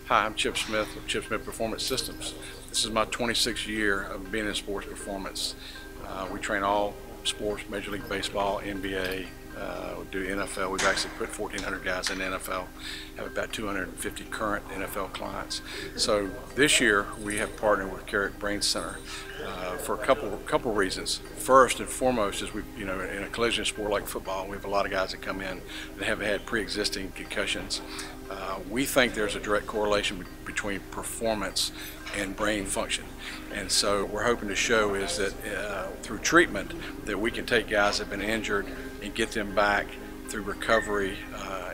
Hi, I'm Chip Smith with Chip Smith Performance Systems. This is my 26th year of being in sports performance. We train all sports, Major League Baseball, NBA, we do NFL. We've actually put 1,400 guys in the NFL, have about 250 current NFL clients. So this year we have partnered with Cerebrum Brain Center for a couple reasons. First and foremost is in a collision sport like football, we have a lot of guys that come in that have had pre-existing concussions. We think there's a direct correlation between performance and brain function, and so we're hoping to show is that through treatment that we can take guys that have been injured and get them back through recovery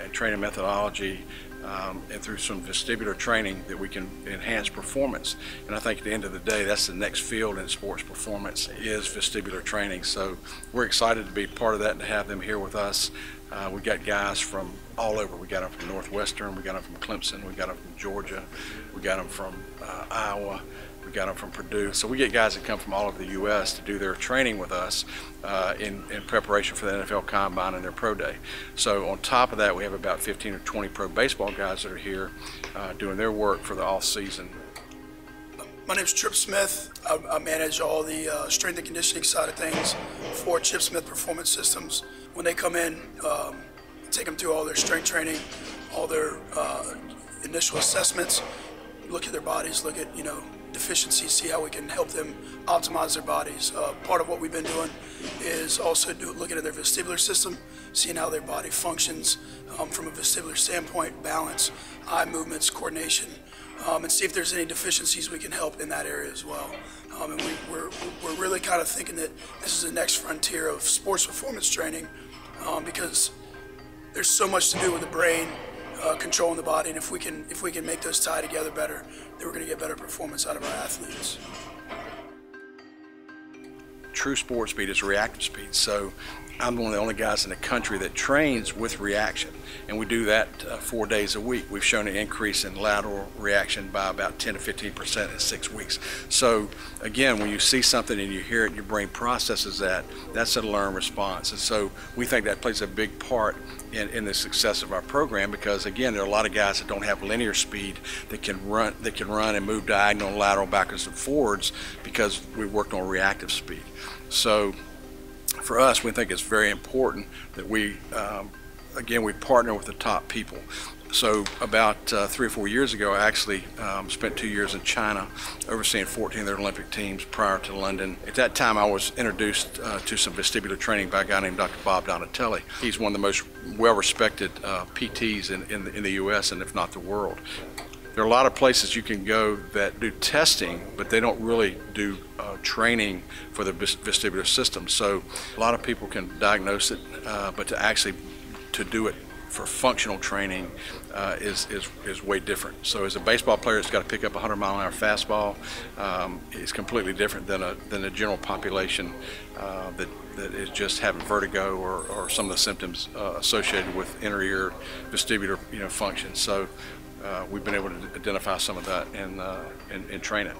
and training methodology and through some vestibular training that we can enhance performance. And I think at the end of the day, that's the next field in sports performance is vestibular training. So we're excited to be part of that and to have them here with us. We got guys from all over. We got them from Northwestern, we got them from Clemson, we got them from Georgia, we got them from Iowa, we got them from Purdue. So we get guys that come from all over the U.S. to do their training with us in preparation for the NFL Combine and their pro day. So on top of that, we have about 15 or 20 pro baseball guys that are here doing their work for the off season. My name is Chip Smith. I manage all the strength and conditioning side of things for Chip Smith Performance Systems. When they come in, take them through all their strength training, all their initial assessments, look at their bodies, look at deficiencies, see how we can help them optimize their bodies. Part of what we've been doing is also looking at their vestibular system, seeing how their body functions from a vestibular standpoint, balance, eye movements, coordination, and see if there's any deficiencies we can help in that area as well. And we're really kind of thinking that this is the next frontier of sports performance training because there's so much to do with the brain, controlling the body, and if we can make those tie together better, then we're going to get better performance out of our athletes. True sport speed is reactive speed, so I'm one of the only guys in the country that trains with reaction, and we do that 4 days a week. We've shown an increase in lateral reaction by about 10 to 15% in 6 weeks. So again, when you see something and you hear it, your brain processes that. That's a learned response, and so we think that plays a big part in the success of our program because again, there are a lot of guys that don't have linear speed that can run and move diagonal, lateral, backwards, and forwards because we worked on reactive speed. So for us, we think it's very important that we partner with the top people. So about 3 or 4 years ago, I actually spent 2 years in China overseeing 14 of their Olympic teams prior to London. At that time, I was introduced to some vestibular training by a guy named Dr. Bob Donatelli. He's one of the most well-respected PTs in the U.S. and if not the world. There are a lot of places you can go that do testing, but they don't really do training for the vestibular system. So a lot of people can diagnose it, but to do it for functional training is way different. So as a baseball player that's got to pick up a 100-mile-an-hour fastball, it's completely different than a general population that is just having vertigo or some of the symptoms associated with inner ear vestibular function. So we've been able to identify some of that and train it.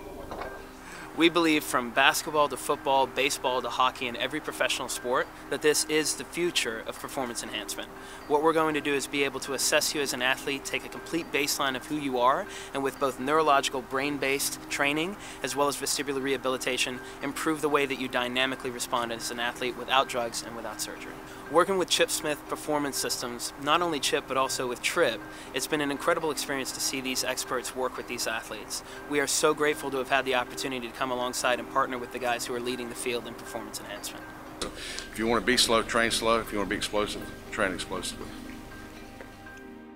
We believe from basketball to football, baseball to hockey, and every professional sport that this is the future of performance enhancement. What we're going to do is be able to assess you as an athlete, take a complete baseline of who you are, and with both neurological brain-based training as well as vestibular rehabilitation, improve the way that you dynamically respond as an athlete without drugs and without surgery. Working with Chip Smith Performance Systems, not only Chip but also with Trip, it's been an incredible experience to see these experts work with these athletes. We are so grateful to have had the opportunity to come alongside and partner with the guys who are leading the field in performance enhancement. If you want to be slow, train slow. If you want to be explosive, train explosively.